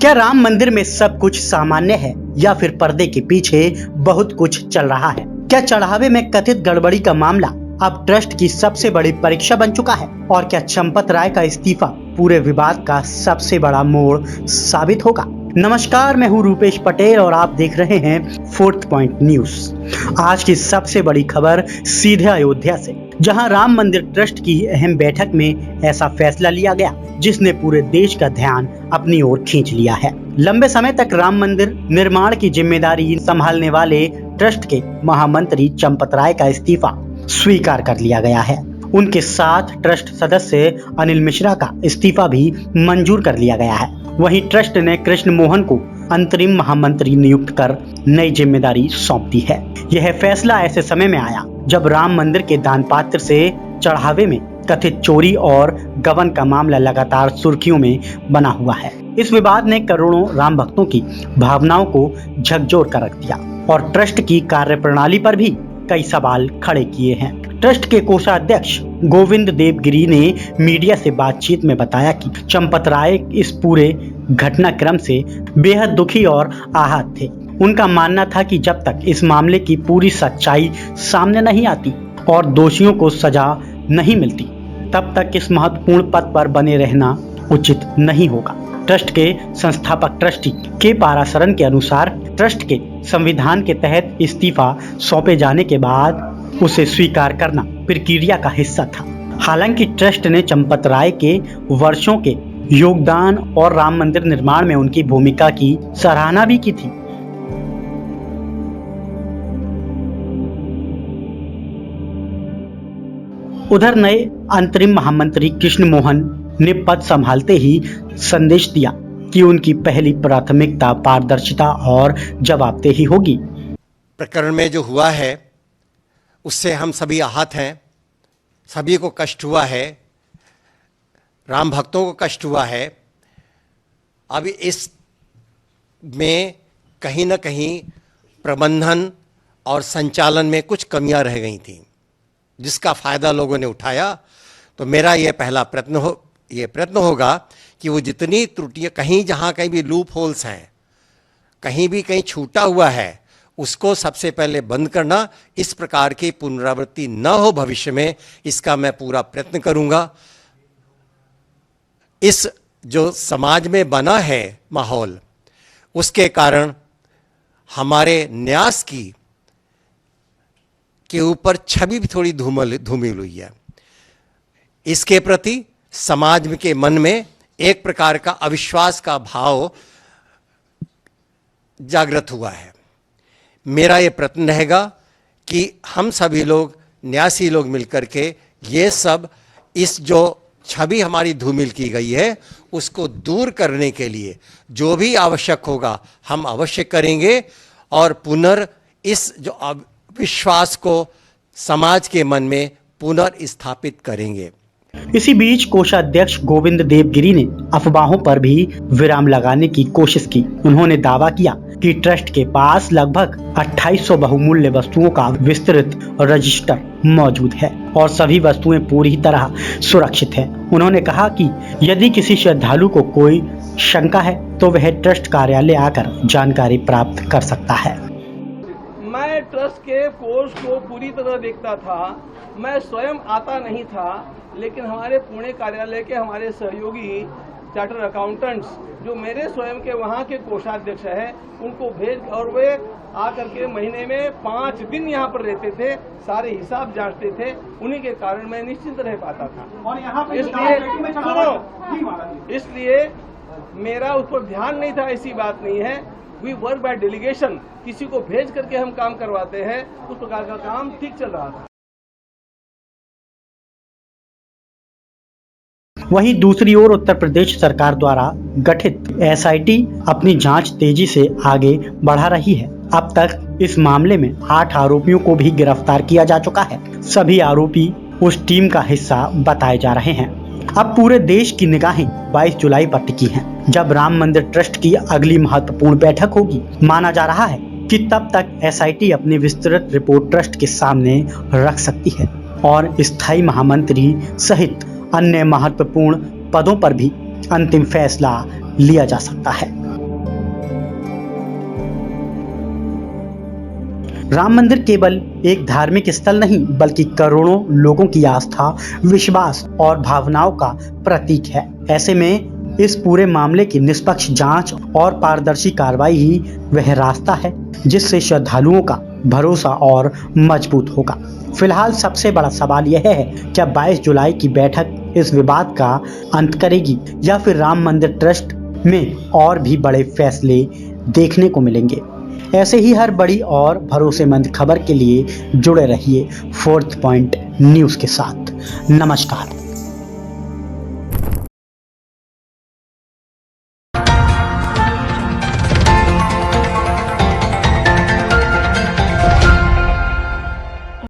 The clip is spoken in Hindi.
क्या राम मंदिर में सब कुछ सामान्य है या फिर पर्दे के पीछे बहुत कुछ चल रहा है? क्या चढ़ावे में कथित गड़बड़ी का मामला अब ट्रस्ट की सबसे बड़ी परीक्षा बन चुका है? और क्या चंपत राय का इस्तीफा पूरे विवाद का सबसे बड़ा मोड़ साबित होगा? नमस्कार, मैं हूं रूपेश पटेल और आप देख रहे हैं फोर्थ पॉइंट न्यूज। आज की सबसे बड़ी खबर सीधे अयोध्या से, जहां राम मंदिर ट्रस्ट की अहम बैठक में ऐसा फैसला लिया गया जिसने पूरे देश का ध्यान अपनी ओर खींच लिया है। लंबे समय तक राम मंदिर निर्माण की जिम्मेदारी संभालने वाले ट्रस्ट के महामंत्री चंपत राय का इस्तीफा स्वीकार कर लिया गया है। उनके साथ ट्रस्ट सदस्य अनिल मिश्रा का इस्तीफा भी मंजूर कर लिया गया है। वहीं ट्रस्ट ने कृष्ण मोहन को अंतरिम महामंत्री नियुक्त कर नई जिम्मेदारी सौंप दी है। यह फैसला ऐसे समय में आया जब राम मंदिर के दान पात्र से चढ़ावे में कथित चोरी और गबन का मामला लगातार सुर्खियों में बना हुआ है। इस विवाद ने करोड़ों राम भक्तों की भावनाओं को झकझोर कर रख दिया और ट्रस्ट की कार्यप्रणाली पर भी कई सवाल खड़े किए हैं। ट्रस्ट के कोषाध्यक्ष गोविंद देवगिरी ने मीडिया से बातचीत में बताया कि चंपत राय इस पूरे घटनाक्रम से बेहद दुखी और आहत थे। उनका मानना था कि जब तक इस मामले की पूरी सच्चाई सामने नहीं आती और दोषियों को सजा नहीं मिलती, तब तक इस महत्वपूर्ण पद पर बने रहना उचित नहीं होगा। ट्रस्ट के संस्थापक ट्रस्टी के पाराशरन के अनुसार ट्रस्ट के संविधान के तहत इस्तीफा सौंपे जाने के बाद उसे स्वीकार करना प्रक्रिया का हिस्सा था। हालांकि ट्रस्ट ने चंपत राय के वर्षों के योगदान और राम मंदिर निर्माण में उनकी भूमिका की सराहना भी की थी। उधर नए अंतरिम महामंत्री कृष्ण मोहन ने पद संभालते ही संदेश दिया कि उनकी पहली प्राथमिकता पारदर्शिता और जवाबदेही होगी। प्रकरण में जो हुआ है उससे हम सभी आहत हैं, सभी को कष्ट हुआ है, राम भक्तों को कष्ट हुआ है। अब इस में कहीं न कहीं प्रबंधन और संचालन में कुछ कमियां रह गई थी, जिसका फायदा लोगों ने उठाया। तो मेरा ये पहला प्रयत्न होगा कि वो जितनी त्रुटियां जहाँ कहीं भी लूप होल्स हैं, कहीं भी कहीं छूटा हुआ है, उसको सबसे पहले बंद करना। इस प्रकार की पुनरावृत्ति न हो भविष्य में, इसका मैं पूरा प्रयत्न करूंगा। इस जो समाज में बना है माहौल, उसके कारण हमारे न्यास के ऊपर छवि भी थोड़ी धूमिल हुई है। इसके प्रति समाज के मन में एक प्रकार का अविश्वास का भाव जागृत हुआ है। मेरा ये प्रयत्न रहेगा कि हम सभी लोग, न्यासी लोग मिलकर के ये सब, इस जो छवि हमारी धूमिल की गई है, उसको दूर करने के लिए जो भी आवश्यक होगा हम अवश्य करेंगे और इस जो विश्वास को समाज के मन में पुनर्स्थापित करेंगे। इसी बीच कोषाध्यक्ष गोविंद देवगिरी ने अफवाहों पर भी विराम लगाने की कोशिश की। उन्होंने दावा किया कि ट्रस्ट के पास लगभग 2800 बहुमूल्य वस्तुओं का विस्तृत रजिस्टर मौजूद है और सभी वस्तुएं पूरी तरह सुरक्षित हैं। उन्होंने कहा कि यदि किसी श्रद्धालु को कोई शंका है तो वह ट्रस्ट कार्यालय आकर जानकारी प्राप्त कर सकता है। मैं ट्रस्ट के कोष को पूरी तरह देखता था। मैं स्वयं आता नहीं था, लेकिन हमारे पुणे कार्यालय के हमारे सहयोगी चार्टर्ड अकाउंटेंट्स जो मेरे स्वयं के वहाँ के कोषाध्यक्ष हैं, उनको भेज, और वे आकर के महीने में 5 दिन यहाँ पर रहते थे, सारे हिसाब जांचते थे। उन्हीं के कारण मैं निश्चिंत रह पाता था। और यहाँ पे इसलिए मेरा उस पर ध्यान नहीं था, ऐसी बात नहीं है। वी वर्क बाय डेलीगेशन, किसी को भेज करके हम काम करवाते हैं, उस प्रकार का काम ठीक चल रहा था। वहीं दूसरी ओर उत्तर प्रदेश सरकार द्वारा गठित एसआईटी अपनी जांच तेजी से आगे बढ़ा रही है। अब तक इस मामले में 8 आरोपियों को भी गिरफ्तार किया जा चुका है। सभी आरोपी उस टीम का हिस्सा बताए जा रहे हैं। अब पूरे देश की निगाहें 22 जुलाई पर टिकी हैं, जब राम मंदिर ट्रस्ट की अगली महत्वपूर्ण बैठक होगी। माना जा रहा है कि तब तक एसआईटी अपनी विस्तृत रिपोर्ट ट्रस्ट के सामने रख सकती है और स्थायी महामंत्री सहित अन्य महत्वपूर्ण पदों पर भी अंतिम फैसला लिया जा सकता है। राम मंदिर केवल एक धार्मिक स्थल नहीं बल्कि करोड़ों लोगों की आस्था, विश्वास और भावनाओं का प्रतीक है। ऐसे में इस पूरे मामले की निष्पक्ष जांच और पारदर्शी कार्रवाई ही वह रास्ता है जिससे श्रद्धालुओं का भरोसा और मजबूत होगा। फिलहाल सबसे बड़ा सवाल यह है, क्या 22 जुलाई की बैठक इस विवाद का अंत करेगी या फिर राम मंदिर ट्रस्ट में और भी बड़े फैसले देखने को मिलेंगे। ऐसे ही हर बड़ी और भरोसेमंद खबर के लिए जुड़े रहिए फोर्थ पॉइंट न्यूज़ के साथ। नमस्कार।